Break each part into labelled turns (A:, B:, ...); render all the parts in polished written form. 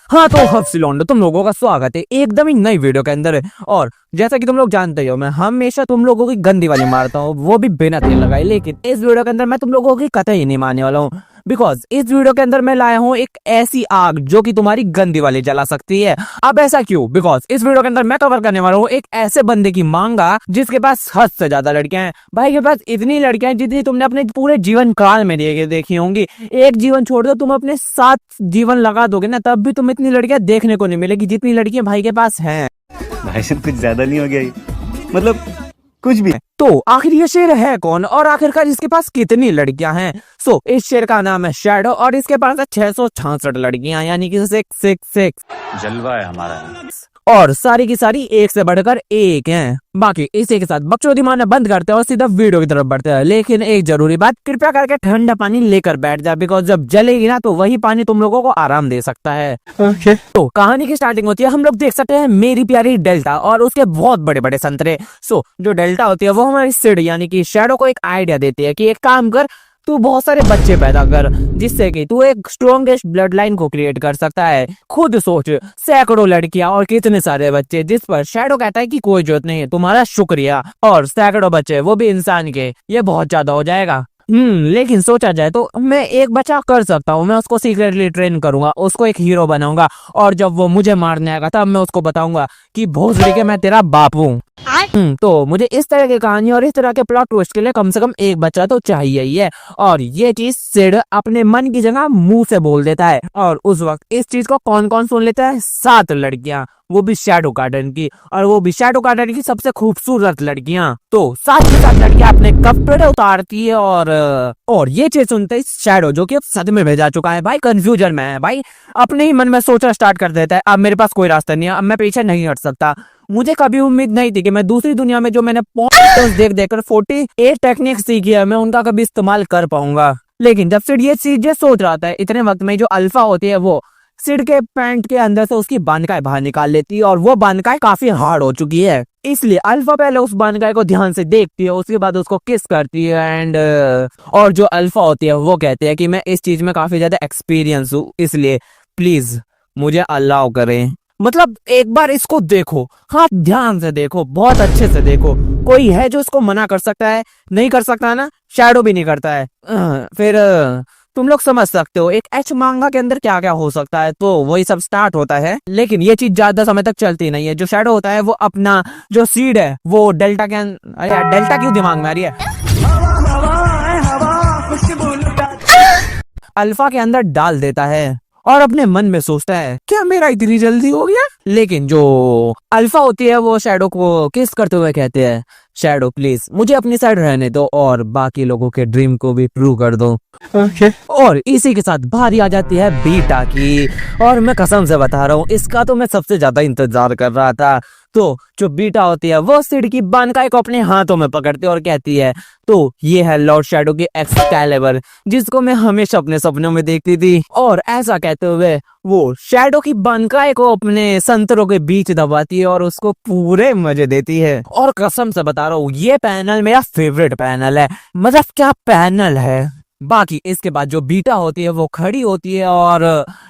A: हाँ तो हफ्सिलोंडो, तुम लोगों का स्वागत है एकदम ही नई वीडियो के अंदर। और जैसा कि तुम लोग जानते हो, मैं हमेशा तुम लोगों की गंदी वाली मारता हूँ, वो भी बिना तेल लगाए। लेकिन इस वीडियो के अंदर मैं तुम लोगों की कतई नहीं मानने वाला हूँ, बिकॉज इस वीडियो के अंदर मैं लाया हूँ एक ऐसी आग जो कि तुम्हारी गंदी वाली जला सकती है। अब ऐसा क्यों? बिकॉज इस वीडियो के अंदर मैं कवर करने वाला हूँ एक ऐसे बंदे की मांगा जिसके पास हद से ज्यादा लड़कियां हैं। भाई के पास इतनी लड़कियां हैं जितनी तुमने अपने पूरे जीवन काल में देखी होंगी। एक जीवन छोड़ दो, तुम अपने 7 जीवन लगा दोगे ना, तब भी तुम इतनी लड़कियां देखने को नहीं मिलेगी जितनी लड़कियां भाई के पास हैं।
B: भाई साहब कुछ ज्यादा नहीं हो गया ये? मतलब कुछ भी।
A: तो आखिर ये शेर है कौन और आखिरकार इसके पास कितनी लड़कियां हैं? इस शेर का नाम है शैडो और इसके पास है 666 लड़कियां, यानी कि 666
B: जलवा है हमारा।
A: और सारी की सारी एक से बढ़कर एक हैं। बाकी इसी के साथ बकचोदी मारना बंद करते हैं और सीधा वीडियो की तरफ बढ़ते हैं। लेकिन एक जरूरी बात, कृपया करके ठंडा पानी लेकर बैठ जाए, बिकॉज जब जलेगी ना तो वही पानी तुम लोगों को आराम दे सकता है। तो कहानी की स्टार्टिंग होती है, हम लोग देख सकते हैं मेरी प्यारी डेल्टा और उसके बहुत बड़े बड़े संतरे। जो डेल्टा होती है वो हमारी सिड यानी कि शैडो को एक आइडिया देती है कि एक काम कर, तू बहुत सारे बच्चे पैदा कर जिससे कि तू एक स्ट्रॉन्गेस्ट ब्लड लाइन को क्रिएट कर सकता है। खुद सोच, सैकड़ों लड़कियां और कितने सारे बच्चे, जिस पर शैडो कहता है कि कोई जरूरत नहीं है, तुम्हारा शुक्रिया। और सैकड़ों बच्चे, वो भी इंसान के, ये बहुत ज्यादा हो जाएगा। लेकिन सोचा जाए तो मैं एक बच्चा कर सकता हूँ। मैं उसको सीक्रेटली ट्रेन करूंगा, उसको एक हीरो बनाऊंगा और जब वो मुझे मारने आएगा तब मैं उसको बताऊंगा कि भोसड़ी के मैं तेरा बाप हूँ। तो मुझे इस तरह की कहानी और इस तरह के प्लॉट ट्विस्ट के लिए कम से कम एक बच्चा तो चाहिए ही है। और ये चीज सिड अपने मन की जगह मुंह से बोल देता है। और उस वक्त इस चीज को कौन कौन सुन लेता है? 7 लड़कियां, वो भी शैडो गार्डन की, और वो भी शैडो गार्डन की सबसे खूबसूरत लड़कियां। तो 7 की 7 लड़कियां अपने कपड़े उतारती है और ये चीज सुनते ही शैडो, जो कि अब सदमे में जा चुका है, भाई कंफ्यूजन में है, भाई अपने ही मन में सोचना स्टार्ट कर देता है, अब मेरे पास कोई रास्ता नहीं है, अब मैं पीछे नहीं हट सकता। मुझे कभी उम्मीद नहीं थी कि मैं दूसरी दुनिया में जो मैंने देख देखकर 48 टेक्निक सीखी है, मैं उनका कभी इस्तेमाल कर पाऊंगा। लेकिन जब सिड ये चीजें सोच रहा था, इतने वक्त में जो अल्फा होती है वो सिड के पैंट के अंदर से उसकी बानकाई बाहर निकाल लेती है, और वो बानकाई काफी हार्ड हो चुकी है। इसलिए अल्फा पहले उस बानकाई को ध्यान से देखती है, उसके बाद उसको किस करती है एंड और जो अल्फा होती है वो कहती है कि मैं इस चीज में काफी ज्यादा एक्सपीरियंस हूँ, इसलिए प्लीज मुझे अलाउ करें। मतलब एक बार इसको देखो, हाँ ध्यान से देखो, बहुत अच्छे से देखो। कोई है जो इसको मना कर सकता है? नहीं कर सकता ना, शैडो भी नहीं करता है। फिर तुम लोग समझ सकते हो एक एच मांगा के अंदर क्या क्या हो सकता है। तो वही सब स्टार्ट होता है, लेकिन ये चीज ज्यादा समय तक चलती नहीं है। जो शैडो होता है वो अपना जो सीड है वो डेल्टा के अरे यार, डेल्टा क्यों दिमाग में आ रही है, अल्फा के अंदर डाल देता है और अपने मन में सोचता है क्या मेरा इतनी जल्दी हो गया। लेकिन जो अल्फा होती है वो शैडो को किस करते हुए कहते हैं, शैडो प्लीज मुझे अपनी साइड रहने दो और बाकी लोगों के ड्रीम को भी प्रूव कर दो। और इसी के साथ बारी आ जाती है बीटा की, और मैं कसम से बता रहा हूँ इसका तो मैं सबसे ज्यादा इंतजार कर रहा था। तो जो बीटा होती है वो सिड की बानकाई को अपने हाथों में पकड़ती है और कहती है, तो ये है लॉर्ड शैडो की एक्सकैलिबर, जिसको मैं हमेशा अपने सपनों में देखती थी। और ऐसा कहते हुए वो शैडो की बानकाई को अपने संतरों के बीच दबाती है और उसको पूरे मजे देती है। और कसम से बता रहा हूँ ये पैनल मेरा फेवरेट पैनल है, मतलब क्या पैनल है। बाकी इसके बाद जो बीटा होती है वो खड़ी होती है और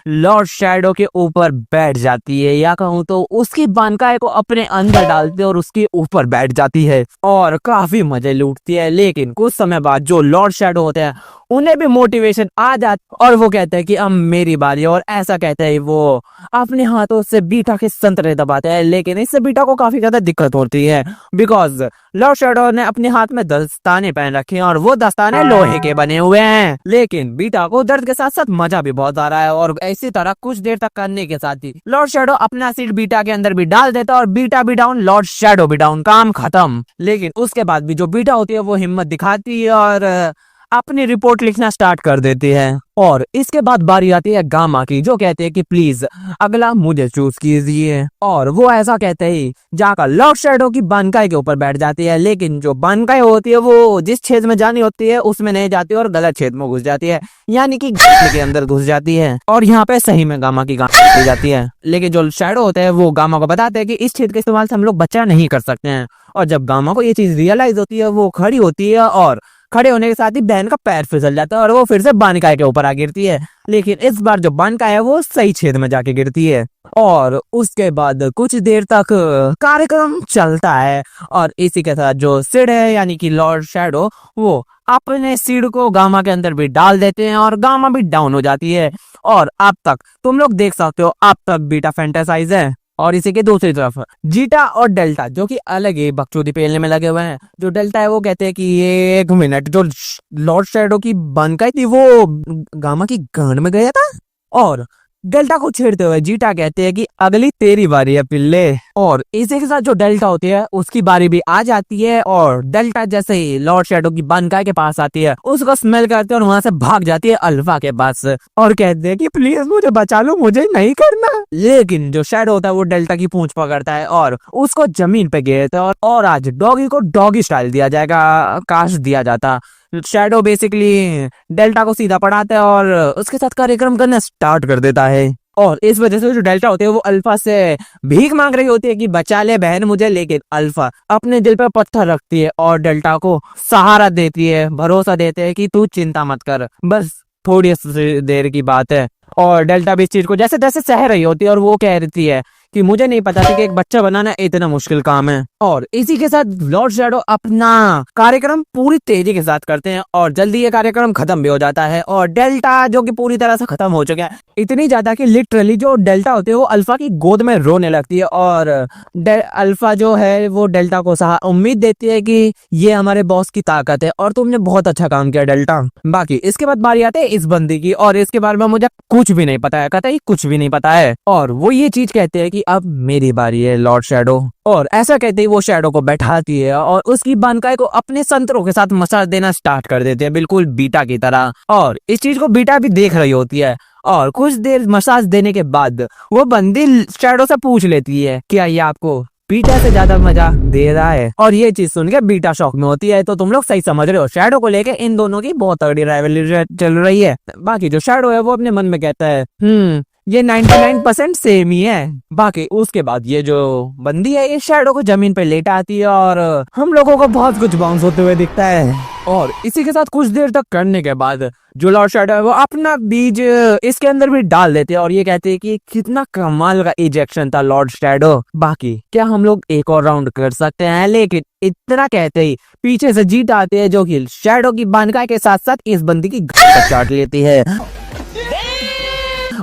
A: लॉर्ड शैडो के ऊपर बैठ जाती है, या कहूँ तो उसकी बानकाई को अपने अंदर डालती है और उसके ऊपर बैठ जाती है और काफी मजे लूटती है। लेकिन कुछ समय बाद जो लॉर्ड शैडो होते हैं उन्हें भी मोटिवेशन आ जाती और वो कहते हैं कि अब मेरी बारी, और ऐसा कहते हैं वो अपने हाथों से बीटा के संतरे दबाते हैं। लेकिन इससे बीटा को काफी ज्यादा दिक्कत होती है, बिकॉज लॉर्ड शैडो ने अपने हाथ में दस्ताने पहन रखे हैं और वो दस्ताने लोहे के बने हुए हैं। लेकिन बीटा को दर्द के साथ साथ मजा भी बहुत आ रहा है, और इसी तरह कुछ देर तक करने के साथ ही लॉर्ड शैडो अपना सीट बीटा के अंदर भी डाल देता है और बीटा भी डाउन, लॉर्ड शैडो भी डाउन, काम खत्म। लेकिन उसके बाद भी जो बीटा होती है वो हिम्मत दिखाती है और अपनी रिपोर्ट लिखना स्टार्ट कर देती है। और इसके बाद बारी आती है गामा की, जो कहते हैं कि प्लीज अगला मुझे चूज कीजिए, और वो ऐसा कहते ही जाकर लॉर्ड शैडो की बानकाई के ऊपर बैठ जाती है। लेकिन जो बानकाई होती है वो जिस छेद में जानी होती है उसमें नहीं जाती और गलत छेद में घुस जाती है, यानी कि के अंदर घुस जाती है, और यहाँ पे सही में गामा की गांड जाती है। लेकिन जो शैडो होते हैं वो गामा को बताते हैं कि इस छेद के इस्तेमाल से हम लोग बच्चा नहीं कर सकते हैं। और जब गामा को ये चीज रियलाइज होती है वो खड़ी होती है और खड़े होने के साथ ही बहन का पैर फिसल जाता है और वो फिर से बानकाय के ऊपर आ गिरती है। लेकिन इस बार जो बानकाय है वो सही छेद में जाके गिरती है और उसके बाद कुछ देर तक कार्यक्रम चलता है और इसी के साथ जो सिड है यानी कि लॉर्ड शैडो वो अपने सिड को गामा के अंदर भी डाल देते हैं और गामा भी डाउन हो जाती है। और अब तक तुम लोग देख सकते हो अब तक बीटा फैंटासाइज है और इसी के दूसरी तरफ जीटा और डेल्टा जो कि अलग ही बकचोदी पेलने में लगे हुए हैं। जो डेल्टा है वो कहते हैं कि ये 1 मिनट, जो लॉर्ड शैडो की बनकाई थी वो गामा की गांड में गया था। और डेल्टा को छेड़ते हुए जीटा कहते हैं कि अगली तेरी बारी है पिल्ले। और इसी के साथ जो डेल्टा होती है उसकी बारी भी आ जाती है और डेल्टा जैसे ही लॉर्ड शैडो की बनकाई के पास आती है उसको स्मेल करते हैं और वहां से भाग जाती है अल्फा के पास और कहते हैं कि प्लीज मुझे बचा लो, मुझे नहीं करना। लेकिन जो शैडो होता है वो डेल्टा की पूंछ पकड़ता है और उसको जमीन पे गिरता है और आज डॉगी को डॉगी स्टाइल दिया जाएगा, काश दिया जाता। शैडो बेसिकली डेल्टा को सीधा पढ़ाता है और उसके साथ कार्यक्रम करना स्टार्ट कर देता है। और इस वजह से जो डेल्टा होती है वो अल्फा से भीख मांग रही होती है कि बचा ले बहन मुझे। लेकिन अल्फा अपने दिल पर पत्थर रखती है और डेल्टा को सहारा देती है, भरोसा देते हैं कि तू चिंता मत कर, बस थोड़ी सी देर की बात है। और डेल्टा भी इस चीज को जैसे तैसे सह रही होती है और वो कह रही है कि मुझे नहीं पता था कि एक बच्चा बनाना इतना मुश्किल काम है। और इसी के साथ लॉर्ड शैडो अपना कार्यक्रम पूरी तेजी के साथ करते हैं और जल्दी ये कार्यक्रम खत्म भी हो जाता है। और डेल्टा जो कि पूरी तरह से खत्म हो चुका है, इतनी ज्यादा कि लिटरली जो डेल्टा होती है वो अल्फा की गोद में रोने लगती है। और अल्फा जो है वो डेल्टा को उम्मीद देती है कि ये हमारे बॉस की ताकत है और तुमने बहुत अच्छा काम किया डेल्टा। बाकी इसके बाद बारी आती है इस बंदी की और इसके बारे में मुझे कुछ भी नहीं पता है, कतई कुछ भी नहीं पता है। और वो ये चीज कहते हैं कि अब मेरी बारी है लॉर्ड शैडो। और ऐसा कहते ही वो शैडो को बैठाती है और उसकी बनकाई को अपने संतरों के साथ मसाज देना स्टार्ट कर देते हैं, बिल्कुल बीटा की तरह। और इस चीज को बीटा भी देख रही होती है और कुछ देर मसाज देने के बाद वो बंदी शैडो से पूछ लेती है क्या ये आपको बीटा से ज्यादा मजा दे रहा है। और ये चीज सुन के बीटा शॉक में होती है। तो तुम लोग सही समझ रहे हो, शैडो को लेके इन दोनों की बहुत तगड़ी राइवलरी चल रही है। बाकी जो शैडो है वो अपने मन में कहता है ये 99% सेम ही है। बाकी उसके बाद ये जो बंदी है ये शैडो को जमीन पे लेटा आती है और हम लोगों को बहुत कुछ बाउंस होते हुए दिखता है। और इसी के साथ कुछ देर तक करने के बाद जो लॉर्ड शैडो है वो अपना बीज इसके अंदर भी डाल देते हैं और ये कहते हैं कि कितना कमाल का इजेक्शन था लॉर्ड शैडो। बाकी क्या हम लोग एक और राउंड कर सकते हैं? लेकिन इतना कहते ही पीछे से जीत आते हैं जो कि शैडो की बनकाई के साथ साथ इस बंदी की गर्दन काट लेती है।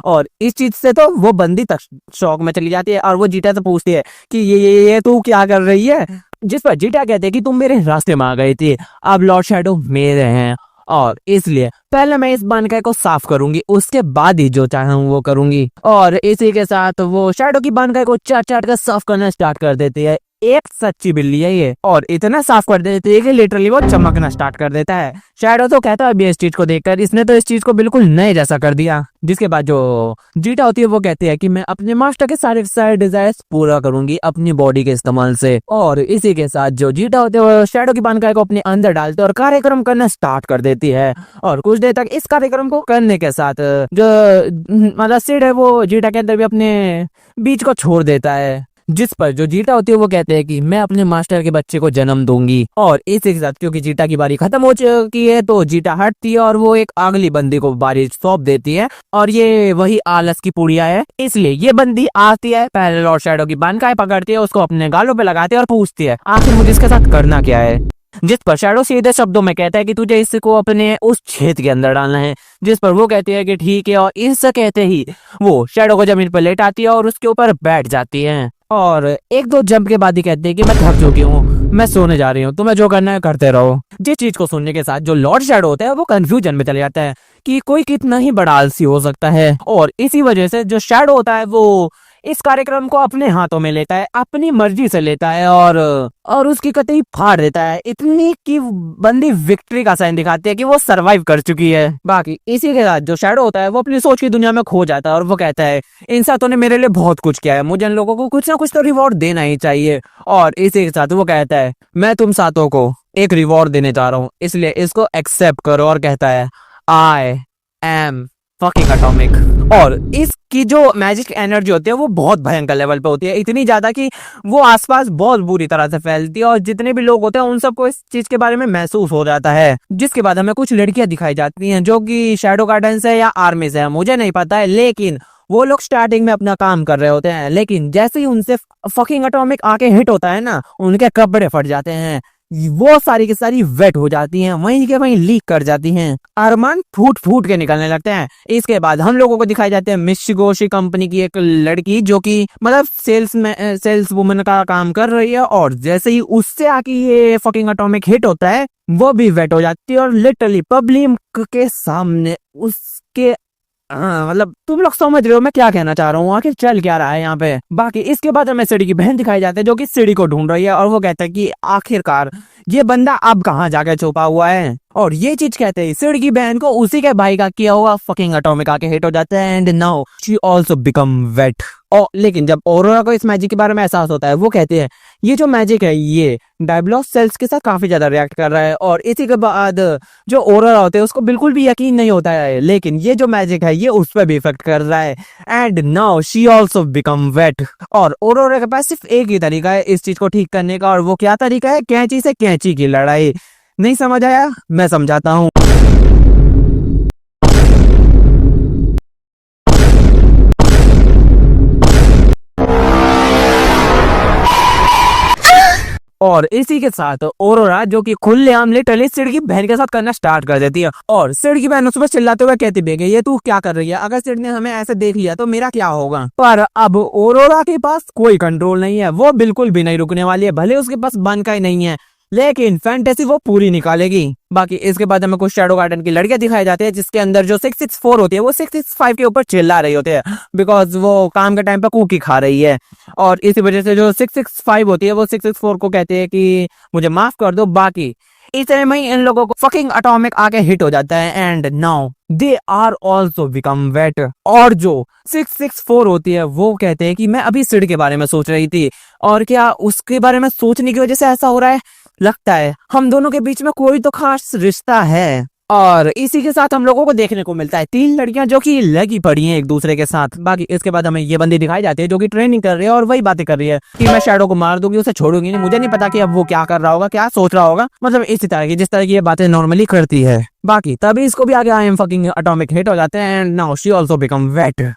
A: और इस चीज से तो वो बंदी तक शौक में चली जाती है और वो जीटा से पूछती है कि ये तू क्या कर रही है। जिस पर जीटा कहते हैं कि तुम मेरे रास्ते में आ गई थी, अब लॉर्ड शैडो मेरे हैं और इसलिए पहले मैं इस बनकाई को साफ करूंगी, उसके बाद ही जो चाहूं वो करूंगी। और इसी के साथ वो शैडो की बनकाई को चाट चाट कर साफ करना स्टार्ट कर देती है। एक सच्ची बिल्ली है ये और इतना साफ कर देती है कि लिटरली वो चमकना स्टार्ट कर देता है। शैडो तो कहता है अभी इस चीज को देखकर इसने तो इस चीज को बिल्कुल नए जैसा कर दिया। जिसके बाद जो जीटा होती है वो कहती है कि मैं अपने मास्टर के सारे डिजायर्स पूरा करूंगी अपनी बॉडी के इस्तेमाल से। और इसी के साथ जो जीटा होते है वो शैडो की बनकाई को अपने अंदर डालते और कार्यक्रम करना स्टार्ट कर देती है। और कुछ देर तक इस कार्यक्रम को करने के साथ जो मतलब सिड है वो जीटा के अंदर भी अपने बीच को छोड़ देता है। जिस पर जो जीटा होती है वो कहते हैं कि मैं अपने मास्टर के बच्चे को जन्म दूंगी। और इसी के साथ क्योंकि जीटा की बारी खत्म हो चुकी है तो जीटा हटती है और वो एक अगली बंदी को बारी सौंप देती है और ये वही आलस की पुड़िया है। इसलिए ये बंदी आती है, पहले लॉर्ड शैडो की बनकाई पकड़ती है, उसको अपने गालों पे लगाती है और पूछती है आखिर मुझे इसके साथ करना क्या है। जिस पर शैडो सीधे शब्दों में कहता है कि तुझे इसको अपने उस छेद के अंदर डालना है। जिस पर वो कहती है कि ठीक है और इससे कहते ही वो शैडो को जमीन पर लेटाती है और उसके ऊपर बैठ जाती है। और एक दो जंप के बाद ही कहते हैं कि मैं थक चुकी हूँ, मैं सोने जा रही हूँ, तुम्हें जो करना है करते रहो। जिस चीज को सुनने के साथ जो लॉर्ड शैडो होता है वो कंफ्यूजन में चले जाता है कि कोई कितना ही बड़ा आलसी हो सकता है। और इसी वजह से जो शैडो होता है वो इस कार्यक्रम को अपने हाथों में लेता है, अपनी मर्जी से लेता है और उसकी कतई फाड़ देता है। इतनी कि बंदी विक्ट्री का साइन दिखाती है कि वो सरवाइव कर चुकी है। बाकी इसी के साथ जो शैडो होता है वो अपनी सोच की दुनिया में खो जाता है और वो कहता है इन सातों ने मेरे लिए बहुत कुछ किया है, मुझे इन लोगों को कुछ ना कुछ तो रिवॉर्ड देना ही चाहिए। और इसी के साथ वो कहता है मैं तुम सातों को एक रिवॉर्ड देने जा रहा हूँ, इसलिए इसको एक्सेप्ट करो। और कहता है आई एम फकिंग एटॉमिक। और इसकी जो मैजिक एनर्जी होती है वो बहुत भयंकर लेवल पे होती है, इतनी ज्यादा कि वो आसपास बहुत बुरी तरह से फैलती है और जितने भी लोग होते हैं उन सबको इस चीज के बारे में महसूस हो जाता है। जिसके बाद हमें कुछ लड़कियां दिखाई जाती हैं जो कि शैडो गार्डन से या आर्मी से है, मुझे नहीं पता है, लेकिन वो लोग स्टार्टिंग में अपना काम कर रहे होते हैं, लेकिन जैसे ही उनसे फकिंग एटॉमिक आके हिट होता है ना, उनके कपड़े फट जाते हैं, वो सारी की सारी वेट हो जाती हैं, वहीं के वहीं लीक कर जाती हैं, अरमान फूट फूट के निकलने लगते हैं। इसके बाद हम लोगों को दिखाई जाते हैं मिशिगोशी कंपनी की एक लड़की जो कि मतलब सेल्स वुमन का काम कर रही है, और जैसे ही उससे आके ये फकिंग एटॉमिक हिट होता है वो भी वेट हो जाती है और लिटरली पब्लिक के सामने उसके मतलब तुम लोग समझ रहे हो मैं क्या कहना चाह रहा हूँ, आखिर चल क्या रहा है यहाँ पे। बाकी इसके बाद हमें सीढ़ी की बहन दिखाई जाती है जो कि सीढ़ी को ढूंढ रही है, और वो कहता है कि आखिरकार ये बंदा अब कहाँ जाके छुपा हुआ है। और ये चीज कहते हैं सीढ़ी की बहन को उसी के भाई का किया हुआ फकिंग एटॉमिक आके हिट हो जाता है, and now she also become wet. और लेकिन जब ऑरोरा को इस मैजिक के बारे में एहसास होता है, वो कहते हैं ये जो मैजिक है ये डायब्लॉस सेल्स के साथ काफी ज्यादा रिएक्ट कर रहा है, और इसी के बाद जो ऑरोरा होते हैं उसको बिल्कुल भी यकीन नहीं होता है, लेकिन ये जो मैजिक है ये उस पर भी इफेक्ट कर रहा है, and now she also become wet. और ऑरोरा के पास सिर्फ एक ही तरीका है इस चीज को ठीक करने का, और वो क्या तरीका है? कैंची से कैंची की लड़ाई। नहीं समझ आया? मैं समझाता हूँ। और इसी के साथ ऑरोरा जो कि खुलेआम लिटरली सिड की बहन के साथ करना स्टार्ट कर देती है, और सिड की बहन उस पर चिल्लाते हुए कहती भी है ये तू क्या कर रही है, अगर सिड ने हमें ऐसे देख लिया तो मेरा क्या होगा। पर अब ऑरोरा के पास कोई कंट्रोल नहीं है, वो बिल्कुल भी नहीं रुकने वाली है, भले उसके पास बन का ही नहीं है, लेकिन फैंटेसी वो पूरी निकालेगी। बाकी इसके बाद हमें कुछ शैडो गार्डन की लड़कियां दिखाई जाती है जिसके अंदर जो 664 होती है वो 665 के ऊपर चिल्ला रही होती है, बिकॉज वो काम के टाइम पे कुकी खा रही है, और इसी वजह से जो 665 होती है वो 664 को कहते हैं कि मुझे माफ कर दो। बाकी इस तरह में इन लोगों को फकिंग एटॉमिक आके हिट हो जाता है, and now they are also become wet. और जो 664 होती है वो कहते हैं कि मैं अभी सिड के बारे में सोच रही थी, और क्या उसके बारे में सोचने की वजह से ऐसा हो रहा है, लगता है हम दोनों के बीच में कोई तो खास रिश्ता है। और इसी के साथ हम लोगों को देखने को मिलता है 3 लड़कियां जो कि लगी पड़ी हैं एक दूसरे के साथ। बाकी इसके बाद हमें ये बंदी दिखाई जाती है जो कि ट्रेनिंग कर रही है और वही बातें कर रही है कि मैं शैडो को मार दूंगी, उसे छोड़ूंगी नहीं। मुझे नहीं पता कि अब वो क्या कर रहा होगा, क्या सोच रहा होगा, मतलब इसी तरह की जिस तरह की ये बातें नॉर्मली करती है। बाकी तभी इसको भी आगे I am fucking atomic hit हो जाते हैं, and now she also become wet.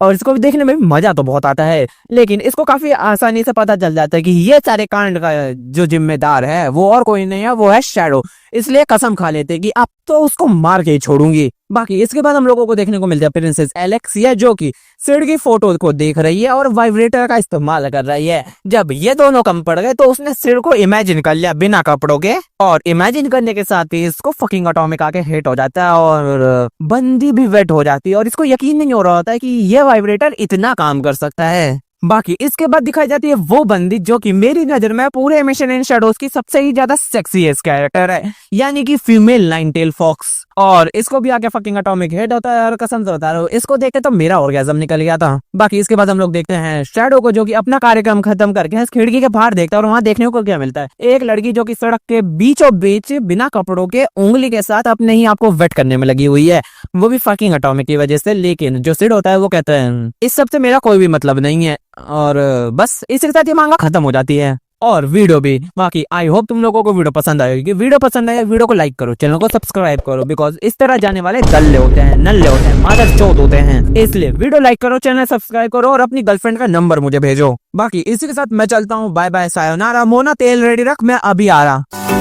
A: और इसको भी देखने में मजा तो बहुत आता है, लेकिन इसको काफी आसानी से पता चल जाता है कि ये सारे कांड का जो जिम्मेदार है वो और कोई नहीं है, वो है शैडो। इसलिए कसम खा लेते कि अब तो उसको मार के ही छोड़ूंगी। बाकी इसके बाद हम लोगों को देखने को मिलता है प्रिंसेस एलेक्सिया जो कि सिड की फोटो को देख रही है और वाइब्रेटर का इस्तेमाल कर रही है। जब ये दोनों कम पड़ गए तो उसने सिड को इमेजिन कर लिया बिना कपड़ों के, और इमेजिन करने के साथ ही इसको फकिंग एटॉमिक आके हिट हो जाता है और बंदी भी वेट हो जाती है, और इसको यकीन नहीं हो रहा होता है कि ये वाइब्रेटर इतना काम कर सकता है। बाकी इसके बाद दिखाई जाती है वो बंदी जो कि मेरी नजर में पूरे मिशन इन शैडोज की सबसे ही ज्यादा सेक्सीएस्ट कैरेक्टर है, यानी कि फीमेल नाइन टेल फॉक्स। और इसको भी आके फकिंग एटॉमिक हिट होता है, और कसम से बता रहा हूं इसको देख के तो मेरा ऑर्गेज़म निकल गया था। बाकी इसके बाद हम लोग देखते हैं शैडो को जो कि अपना कार्यक्रम खत्म करके इस खिड़की के बाहर देखता है, और वहां देखने को क्या मिलता है, एक लड़की जो कि सड़क के बीचों बीच बिना कपड़ों के उंगली के साथ अपने ही आपको वेट करने में लगी हुई है, वो भी फकिंग एटॉमिक की वजह से। लेकिन जो सिड होता है वो कहता है इस सब से मेरा कोई भी मतलब नहीं है, और बस इसी के साथ ये मांगा खत्म हो जाती है और वीडियो भी। बाकी आई होप तुम लोगों को वीडियो पसंद आएगी। वीडियो पसंद आए वीडियो को लाइक करो, चैनल को सब्सक्राइब करो, बिकॉज इस तरह जाने वाले दल्ले होते हैं, नल्ले होते हैं, मादर चौथ होते हैं, इसलिए वीडियो लाइक करो, चैनल सब्सक्राइब करो, और अपनी गर्लफ्रेंड का नंबर मुझे भेजो। बाकी इसी के साथ मैं चलता हूँ, बाय बाय, सायोनारा। मोना तेल रेडी रख, मैं अभी आ रहा।